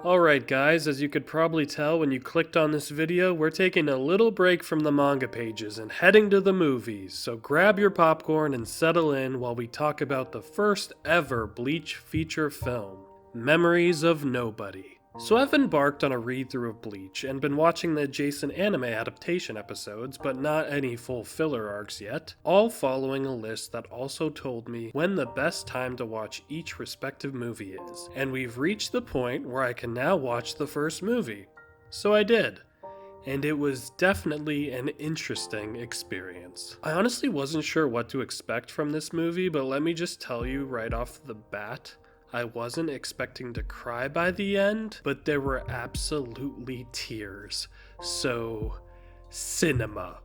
Alright guys, as you could probably tell when you clicked on this video, we're taking a little break from the manga pages and heading to the movies, so grab your popcorn and settle in while we talk about the first ever Bleach feature film, Memories of Nobody. So I've embarked on a read-through of Bleach and been watching the adjacent anime adaptation episodes, but not any full filler arcs yet, all following a list that also told me when the best time to watch each respective movie is, and we've reached the point where I can now watch the first movie. So I did. And it was definitely an interesting experience. I honestly wasn't sure what to expect from this movie, but let me just tell you right off the bat, I wasn't expecting to cry by the end, but there were absolutely tears. So, cinema.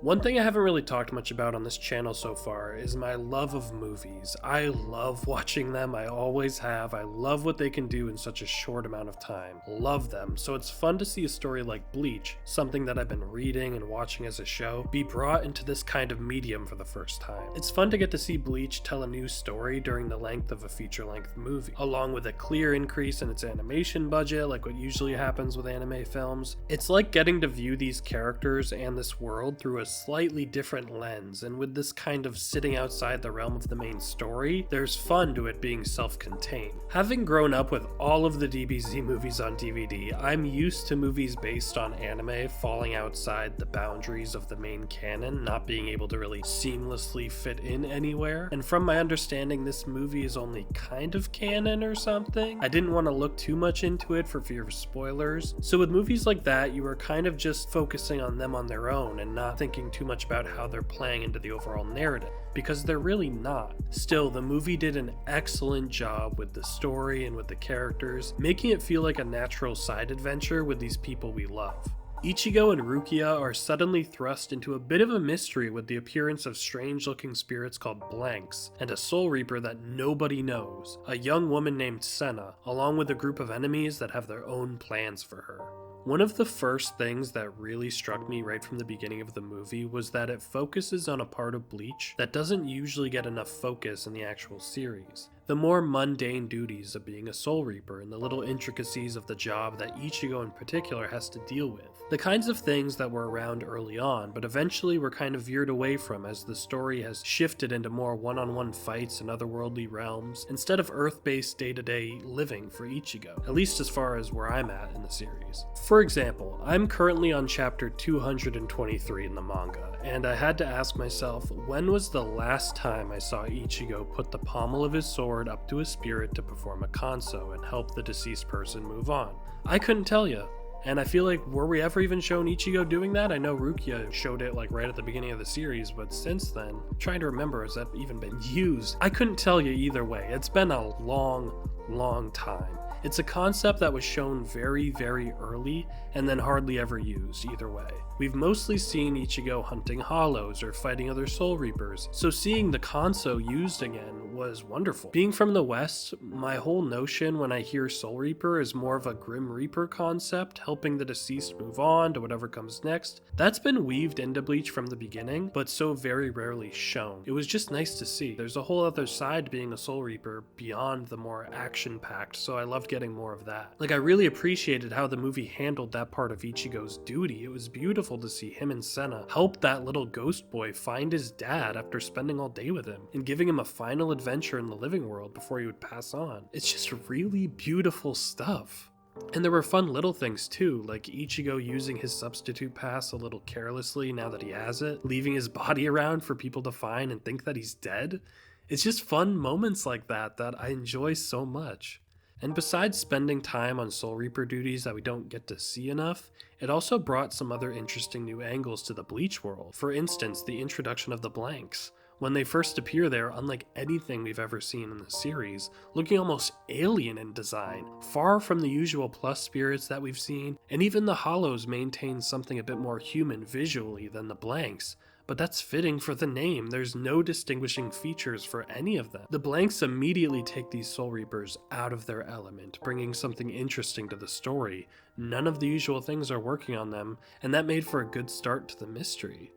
One thing I haven't really talked much about on this channel so far is my love of movies. I love watching them, I always have. I love what they can do in such a short amount of time. Love them. So it's fun to see a story like Bleach, something that I've been reading and watching as a show, be brought into this kind of medium for the first time. It's fun to get to see Bleach tell a new story during the length of a feature-length movie, along with a clear increase in its animation budget like what usually happens with anime films. It's like getting to view these characters and this world through a slightly different lens, and with this kind of sitting outside the realm of the main story, there's fun to it being self-contained. Having grown up with all of the DBZ movies on DVD, I'm used to movies based on anime falling outside the boundaries of the main canon, not being able to really seamlessly fit in anywhere, and from my understanding this movie is only kind of canon or something. I didn't want to look too much into it for fear of spoilers, so with movies like that you are kind of just focusing on them on their own and not thinking too much about how they're playing into the overall narrative, because they're really not. Still, the movie did an excellent job with the story and with the characters, making it feel like a natural side adventure with these people we love. Ichigo and Rukia are suddenly thrust into a bit of a mystery with the appearance of strange-looking spirits called Blanks, and a Soul Reaper that nobody knows, a young woman named Senna, along with a group of enemies that have their own plans for her. One of the first things that really struck me right from the beginning of the movie was that it focuses on a part of Bleach that doesn't usually get enough focus in the actual series. The more mundane duties of being a Soul Reaper and the little intricacies of the job that Ichigo in particular has to deal with. The kinds of things that were around early on, but eventually were kind of veered away from as the story has shifted into more one-on-one fights in otherworldly realms, instead of Earth-based day-to-day living for Ichigo, at least as far as where I'm at in the series. For example, I'm currently on chapter 223 in the manga, and I had to ask myself, when was the last time I saw Ichigo put the pommel of his sword up to a spirit to perform a kanso and help the deceased person move on? I couldn't tell you. And I feel like, were we ever even shown Ichigo doing that? I know Rukia showed it like right at the beginning of the series, but since then, I'm trying to remember, has that even been used? I couldn't tell you either way. It's been a long time. It's a concept that was shown very early and then hardly ever used either way. We've mostly seen Ichigo hunting hollows or fighting other Soul Reapers, so seeing the Kanso used again was wonderful. Being from the West, my whole notion when I hear Soul Reaper is more of a Grim Reaper concept, helping the deceased move on to whatever comes next. That's been weaved into Bleach from the beginning, but so very rarely shown. It was just nice to see. There's a whole other side to being a Soul Reaper beyond the more action-packed, so I loved getting more of that. Like, I really appreciated how the movie handled that part of Ichigo's duty. It was beautiful to see him and Senna help that little ghost boy find his dad after spending all day with him, and giving him a final adventure in the living world before he would pass on. It's just really beautiful stuff. And there were fun little things too, like Ichigo using his substitute pass a little carelessly now that he has it, leaving his body around for people to find and think that he's dead. It's just fun moments like that that I enjoy so much. And besides spending time on Soul Reaper duties that we don't get to see enough, it also brought some other interesting new angles to the Bleach world. For instance, the introduction of the Blanks. When they first appear, they are unlike anything we've ever seen in the series, looking almost alien in design, far from the usual plus spirits that we've seen, and even the Hollows maintain something a bit more human visually than the Blanks. But that's fitting for the name, there's no distinguishing features for any of them. The Blanks immediately take these Soul Reapers out of their element, bringing something interesting to the story. None of the usual things are working on them, and that made for a good start to the mystery.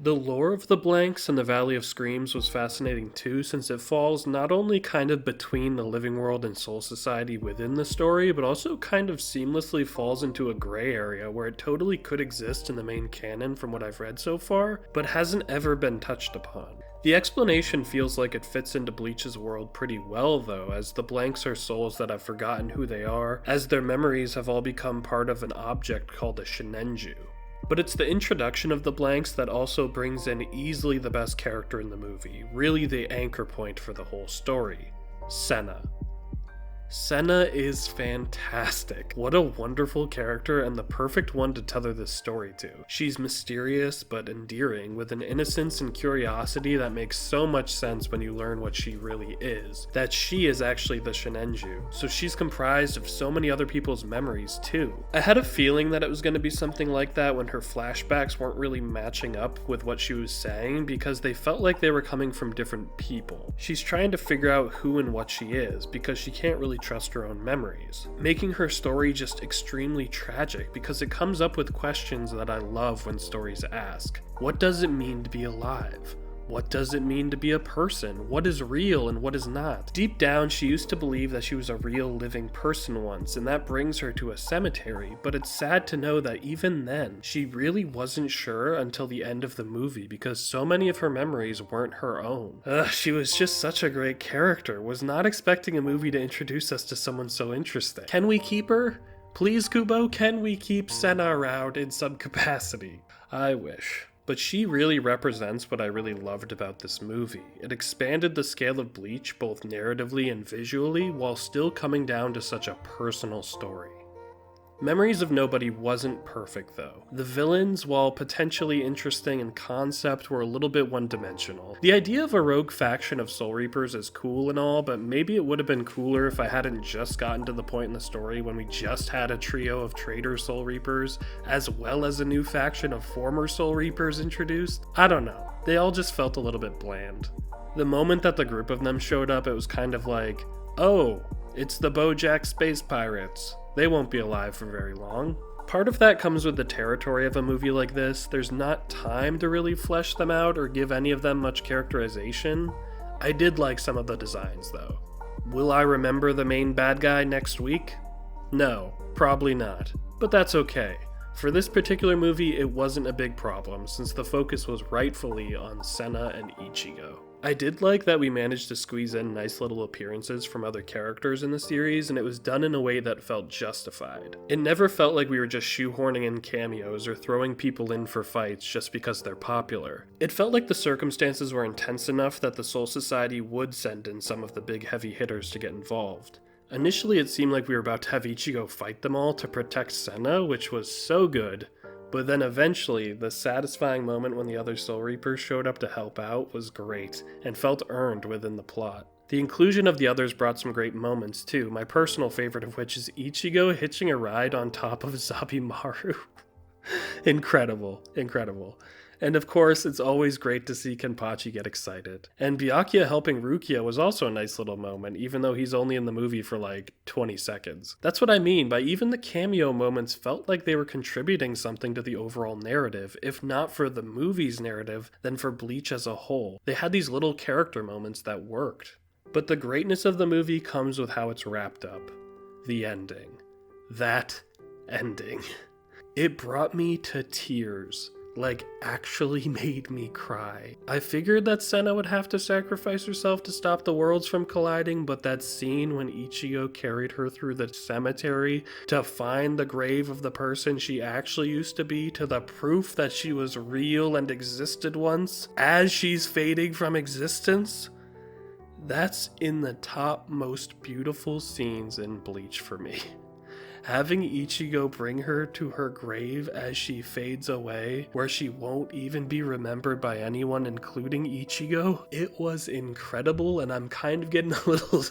The lore of the Blanks and the Valley of Screams was fascinating too, since it falls not only kind of between the living world and Soul Society within the story, but also kind of seamlessly falls into a gray area where it totally could exist in the main canon from what I've read so far, but hasn't ever been touched upon. The explanation feels like it fits into Bleach's world pretty well though, as the Blanks are souls that have forgotten who they are, as their memories have all become part of an object called a shinenju. But it's the introduction of the Blanks that also brings in easily the best character in the movie, really the anchor point for the whole story, Senna. Senna is fantastic. What a wonderful character and the perfect one to tether this story to. She's mysterious but endearing, with an innocence and curiosity that makes so much sense when you learn what she really is. That she is actually the Shinenju, so she's comprised of so many other people's memories too. I had a feeling that it was going to be something like that when her flashbacks weren't really matching up with what she was saying because they felt like they were coming from different people. She's trying to figure out who and what she is because she can't really trust her own memories, making her story just extremely tragic because it comes up with questions that I love when stories ask. What does it mean to be alive? What does it mean to be a person? What is real and what is not? Deep down, she used to believe that she was a real living person once, and that brings her to a cemetery, but it's sad to know that even then, she really wasn't sure until the end of the movie because so many of her memories weren't her own. She was just such a great character. Was not expecting a movie to introduce us to someone so interesting. Can we keep her? Please, Kubo, can we keep Senna around in some capacity? I wish. But she really represents what I really loved about this movie. It expanded the scale of Bleach both narratively and visually while still coming down to such a personal story. Memories of Nobody wasn't perfect though. The villains, while potentially interesting in concept, were a little bit one-dimensional. The idea of a rogue faction of Soul Reapers is cool and all, but maybe it would have been cooler if I hadn't just gotten to the point in the story when we just had a trio of traitor Soul Reapers, as well as a new faction of former Soul Reapers introduced. I don't know. They all just felt a little bit bland. The moment that the group of them showed up, it was kind of like, oh, it's the BoJack Space Pirates. They won't be alive for very long. Part of that comes with the territory of a movie like this. There's not time to really flesh them out or give any of them much characterization. I did like some of the designs though. Will I remember the main bad guy next week? No, probably not. But that's okay. For this particular movie, it wasn't a big problem since the focus was rightfully on Senna and Ichigo. I did like that we managed to squeeze in nice little appearances from other characters in the series, and it was done in a way that felt justified. It never felt like we were just shoehorning in cameos or throwing people in for fights just because they're popular. It felt like the circumstances were intense enough that the Soul Society would send in some of the big heavy hitters to get involved. Initially it seemed like we were about to have Ichigo fight them all to protect Senna, which was so good. But then eventually, the satisfying moment when the other Soul Reapers showed up to help out was great, and felt earned within the plot. The inclusion of the others brought some great moments too, my personal favorite of which is Ichigo hitching a ride on top of Zabimaru. Incredible, incredible. And of course, it's always great to see Kenpachi get excited. And Byakuya helping Rukia was also a nice little moment, even though he's only in the movie for like 20 seconds. That's what I mean by even the cameo moments felt like they were contributing something to the overall narrative, if not for the movie's narrative, then for Bleach as a whole. They had these little character moments that worked. But the greatness of the movie comes with how it's wrapped up. The ending. That ending. It brought me to tears. Like, actually made me cry. I figured that Senna would have to sacrifice herself to stop the worlds from colliding, but that scene when Ichigo carried her through the cemetery to find the grave of the person she actually used to be, to the proof that she was real and existed once, as she's fading from existence, that's in the top most beautiful scenes in Bleach for me. Having Ichigo bring her to her grave as she fades away, where she won't even be remembered by anyone including Ichigo, it was incredible, and I'm kind of getting a little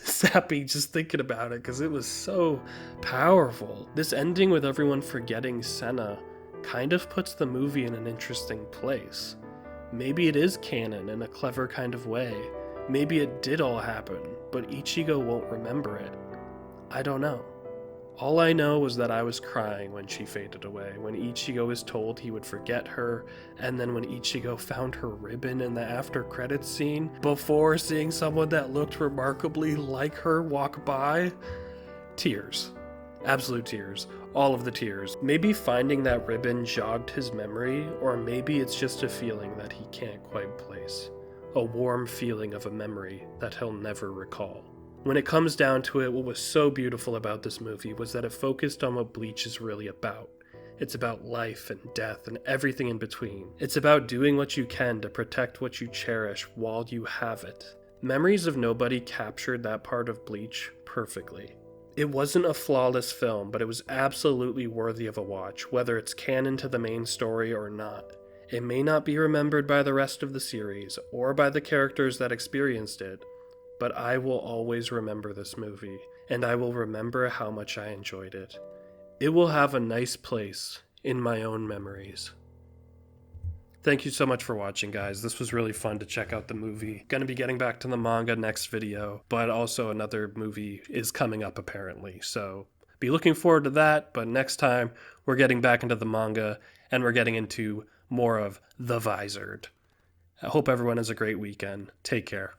sappy just thinking about it because it was so powerful. This ending with everyone forgetting Senna kind of puts the movie in an interesting place. Maybe it is canon in a clever kind of way. Maybe it did all happen, but Ichigo won't remember it. I don't know. All I know was that I was crying when she faded away, when Ichigo was told he would forget her, and then when Ichigo found her ribbon in the after credits scene, before seeing someone that looked remarkably like her walk by. Tears. Absolute tears. All of the tears. Maybe finding that ribbon jogged his memory, or maybe it's just a feeling that he can't quite place. A warm feeling of a memory that he'll never recall. When it comes down to it, what was so beautiful about this movie was that it focused on what Bleach is really about. It's about life and death and everything in between. It's about doing what you can to protect what you cherish while you have it. Memories of Nobody captured that part of Bleach perfectly. It wasn't a flawless film, but it was absolutely worthy of a watch, whether it's canon to the main story or not. It may not be remembered by the rest of the series, or by the characters that experienced it, but I will always remember this movie, and I will remember how much I enjoyed it. It will have a nice place in my own memories. Thank you so much for watching, guys. This was really fun to check out the movie. Gonna be getting back to the manga next video, but also another movie is coming up apparently, so be looking forward to that. But next time, we're getting back into the manga, and we're getting into more of The Visored. I hope everyone has a great weekend. Take care.